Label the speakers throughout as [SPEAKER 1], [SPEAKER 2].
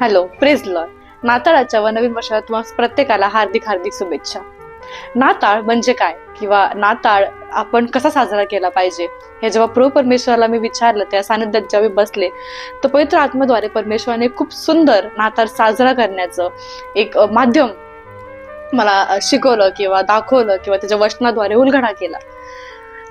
[SPEAKER 1] Hello, praise Lord. नाताळाच्या व नवीन वर्षात तुम्हाला प्रत्येकाला हार्दिक हार्दिक शुभेच्छा. नाताळ म्हणजे काय किंवा नाताळ आपण कसा साजरा केला पाहिजे हे जेव्हा प्रभू परमेश्वराला मी विचारलं, त्या सानिध्यात जेव्हा बसले, तर पवित्र आत्म्याद्वारे परमेश्वराने खूप सुंदर नाताळ साजरा करण्याचं एक माध्यम मला शिकवलं किंवा दाखवलं किंवा त्याच्या वचनाद्वारे उलगडा केला.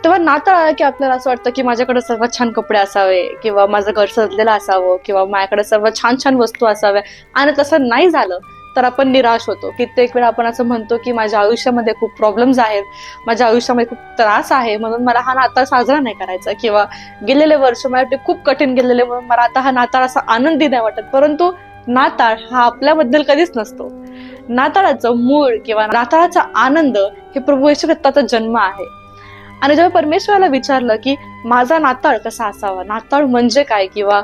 [SPEAKER 1] तेव्हा नाताळ आला की आपल्याला असं वाटतं की माझ्याकडे सर्वात छान कपडे असावे किंवा माझं घर सजलेलं असावं किंवा माझ्याकडे सर्वात छान छान वस्तू असाव्या, आणि तसं नाही झालं तर आपण निराश होतो. कित्येक वेळा आपण असं म्हणतो की माझ्या आयुष्यामध्ये खूप प्रॉब्लेम्स आहेत, माझ्या आयुष्यामध्ये खूप त्रास आहे, म्हणून मला हा नाताळ साजरा नाही करायचा, किंवा गेलेले वर्ष माझ्यासाठी खूप कठीण गेलेले म्हणून मला आता हा नाताळ असा आनंदी नाही वाटत. परंतु नाताळ हा आपल्याबद्दल कधीच नसतो. नाताळाचं मूळ किंवा नाताळाचा आनंद हे प्रभू येशू ख्रिस्ताचा जन्म आहे. आणि जेव्हा परमेश्वराला विचारलं की माझा नाताळ कसा असावा, नाताळ म्हणजे काय, किंवा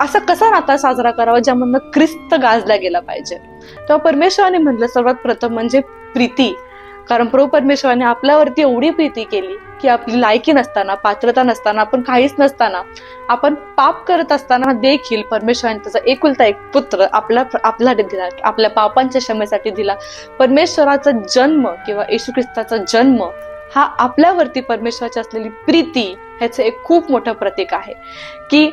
[SPEAKER 1] असा कसा नाताळ साजरा करावा ज्यामधनं ख्रिस्त गाजला गेला पाहिजे, तेव्हा परमेश्वराने म्हटलं सर्वात प्रथम म्हणजे प्रीती. कारण प्रभू परमेश्वराने आपल्यावरती एवढी प्रीती केली की आपली लायकी नसताना, पात्रता नसताना, आपण काहीच नसताना, आपण पाप करत असताना देखील परमेश्वराने त्याचा एकुलता एक पुत्र आपला दिला, आपल्या पापांच्या क्षमेसाठी दिला. परमेश्वराचा जन्म किंवा येशू ख्रिस्ताचा जन्म हा आपल्यावरती परमेश्वराची असलेली प्रीती ह्याचं एक खूप मोठं प्रतीक आहे की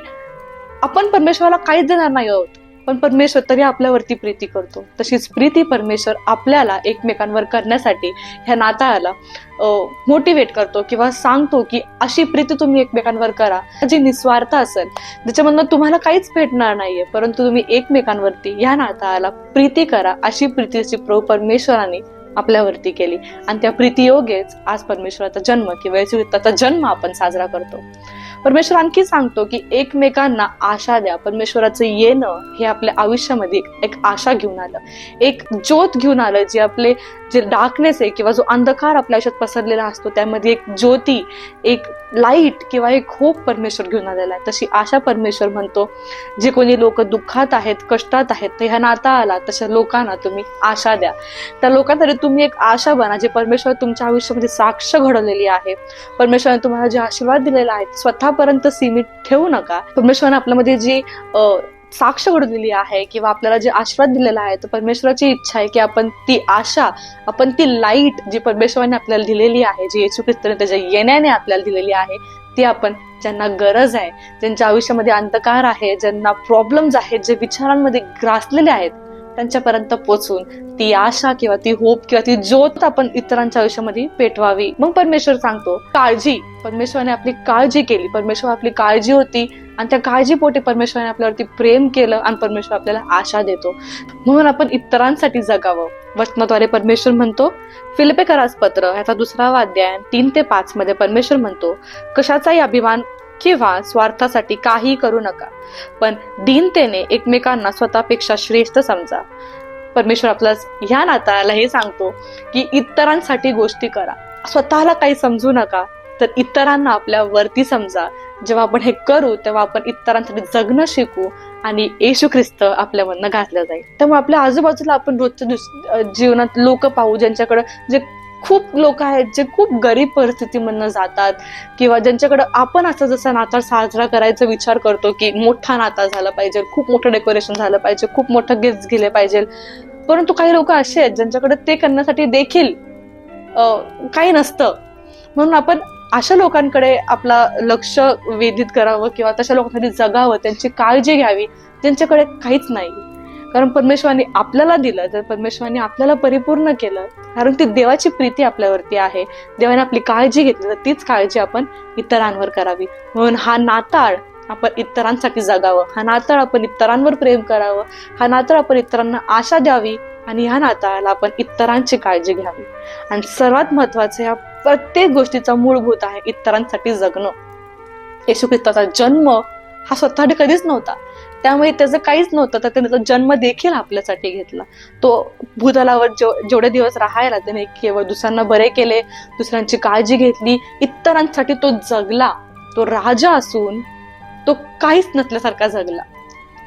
[SPEAKER 1] आपण परमेश्वराला काहीच देणार नाही आहोत, पण परमेश्वर तरी आपल्यावरती प्रीती करतो. तशीच प्रीती परमेश्वर आपल्याला एकमेकांवर करण्यासाठी ह्या नाताळाला मोटिवेट करतो किंवा सांगतो की अशी प्रीती तुम्ही एकमेकांवर करा जी निस्वार्थ असेल, ज्याच्यामधनं तुम्हाला काहीच भेटणार नाहीये, परंतु तुम्ही एकमेकांवरती ह्या नाताळाला प्रीती करा. अशी प्रीतीची प्रभू परमेश्वराने आपल्यावरती केली, आणि त्या प्रीतीयोगेच आज परमेश्वराचा जन्म किंवा येशू ख्रिस्ताचा जन्म आपण साजरा करतो. परमेश्वर आणखी सांगतो की एकमेकांना आशा द्या. परमेश्वराचं येणं हे आपल्या आयुष्यामध्ये एक आशा घेऊन आलं, एक ज्योत घेऊन आलं, जे आपले जे डार्कनेस आहे किंवा जो अंधकार आपल्या आयुष्यात पसरलेला असतो त्यामध्ये एक ज्योती, एक लाईट किंवा एक होप परमेश्वर घेऊन आलेला आहे. तशी आशा परमेश्वर म्हणतो, जे कोणी लोक दुःखात आहेत, कष्टात आहेत, तर ह्या नाताळाला तशा लोकांना तुम्ही आशा द्या. त्या लोकांसाठी तुम्ही एक आशा बना, जे परमेश्वर तुमच्या आयुष्यामध्ये साक्ष घडवलेली आहे. परमेश्वराने तुम्हाला जे आशीर्वाद दिलेला आहे स्वतःपर्यंत सीमित ठेवू नका. परमेश्वराने आपल्यामध्ये जी साक्ष घडवलेली आहे किंवा आपल्याला जे आशीर्वाद दिलेला आहे, तर परमेश्वराची इच्छा आहे की आपण ती आशा, आपण ती लाईट जी परमेश्वराने आपल्याला दिलेली आहे, जी येशू ख्रिस्ताने त्याच्या येण्याने आपल्याला दिलेली आहे, ती आपण ज्यांना गरज आहे, ज्यांच्या आयुष्यामध्ये अंधकार आहे, ज्यांना प्रॉब्लेम्स आहेत, जे विचारांमध्ये ग्रासलेले आहेत, त्यांच्यापर्यंत पोहोचून ती आशा किंवा ती होप किंवा ती ज्योत आपण इतरांच्या आयुष्यामध्ये पेटवावी. मग परमेश्वर सांगतो काळजी. परमेश्वराने आपली काळजी केली, परमेश्वर आपली काळजी होती, आणि त्या काळजीपोटी परमेश्वराने आपल्यावरती प्रेम केलं, आणि परमेश्वर आपल्याला आशा देतो. म्हणून आपण इतरांसाठी जगावं. वचनाद्वारे परमेश्वर म्हणतो, फिलिप्पीकरास पत्र ह्याचा 2वा अध्याय 3 ते 5 मध्ये परमेश्वर म्हणतो, कशाचाही अभिमान किंवा स्वार्थासाठी काही करू नका, पण दीनतेने एकमेकांना स्वतःपेक्षा श्रेष्ठ समजा. परमेश्वर आपल्याला ह्या नाताळाला हे सांगतो की इतरांसाठी गोष्टी करा, स्वतःला काही समजू नका, तर इतरांना आपल्या वरती समजा. जेव्हा आपण हे करू तेव्हा आपण इतरांसाठी जगणं शिकू, आणि येशू ख्रिस्त आपल्यामधनं घातलं जाईल. त्यामुळे आपल्या आजूबाजूला आपण रोजच्या जीवनात लोक पाहू, ज्यांच्याकडे जे खूप लोक आहेत, जे खूप गरीब परिस्थितीमधनं जातात, किंवा ज्यांच्याकडे आपण असं जसं नाताळ साजरा करायचा विचार करतो की मोठा नाताळ झाला पाहिजे, खूप मोठं डेकोरेशन झालं पाहिजे, खूप मोठं गिफ्ट गेले पाहिजे, परंतु काही लोक असे आहेत ज्यांच्याकडे ते करण्यासाठी देखील काही नसतं. म्हणून आपण अशा लोकांकडे आपला लक्ष वेधित करावं किंवा तशा लोकांसाठी जगावं, त्यांची काळजी घ्यावी ज्यांच्याकडे काहीच नाही. कारण परमेश्वराने आपल्याला दिलं, जर परमेश्वराने आपल्याला परिपूर्ण केलं, कारण ती देवाची प्रीती आपल्यावरती आहे, देवाने आपली काळजी घेतली, तर तीच काळजी आपण इतरांवर करावी. म्हणून हा नाताळ आपण इतरांसाठी जगावं, हा नाताळ आपण इतरांवर प्रेम करावं, हा नाताळ आपण इतरांना आशा द्यावी, आणि ह्या नाताळाला आपण इतरांची काळजी घ्यावी. आणि सर्वात महत्वाचं, ह्या प्रत्येक गोष्टीचा मूलभूत आहे इतरांसाठी जगणं. येशू ख्रिस्ताचा जन्म हा स्वतःसाठी कधीच नव्हता, त्यामुळे त्याचं काहीच नव्हतं, तर त्याचा जन्म देखील आपल्यासाठी घेतला. तो भूतलावर जेवढे दिवस राहायला त्याने केवळ दुसऱ्यांना बरे केले, दुसऱ्यांची काळजी घेतली, इतरांसाठी तो जगला. तो राजा असून तो काहीच नसल्यासारखा जगला.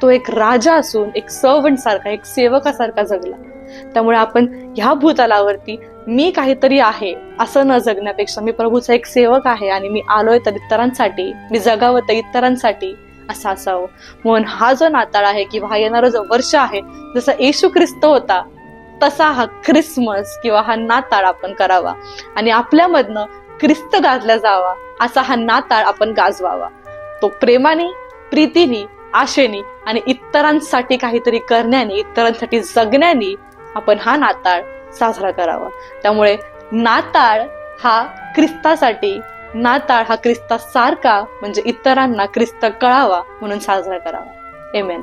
[SPEAKER 1] तो एक राजा असून एक सर्वंट सारखा, एक सेवकासारखा जगला. त्यामुळे आपण ह्या भूतलावरती मी काहीतरी आहे असं न जगण्यापेक्षा मी प्रभूचा एक सेवक आहे, आणि मी आलोय तर इतरांसाठी, मी जगावं तर इतरांसाठी, असं असावं. म्हणून हा जो नाताळ आहे किंवा हा येणारा जो वर्ष आहे, जसा येशू ख्रिस्त होता तसा हा ख्रिसमस किंवा हा नाताळ आपण करावा आणि आपल्यामधनं ख्रिस्त गाजला जावा असा हा नाताळ आपण गाजवावा. तो प्रेमाने, प्रीतीने, आशेने आणि इतरांसाठी काहीतरी करण्याने, इतरांसाठी जगण्याने आपण हा नाताळ साजरा करावा. त्यामुळे नाताळ हा ख्रिस्तासाठी, नाताळ हा ख्रिस्तासारखा म्हणजे इतरांना ख्रिस्त कळावा म्हणून साजरा करावा. आमेन.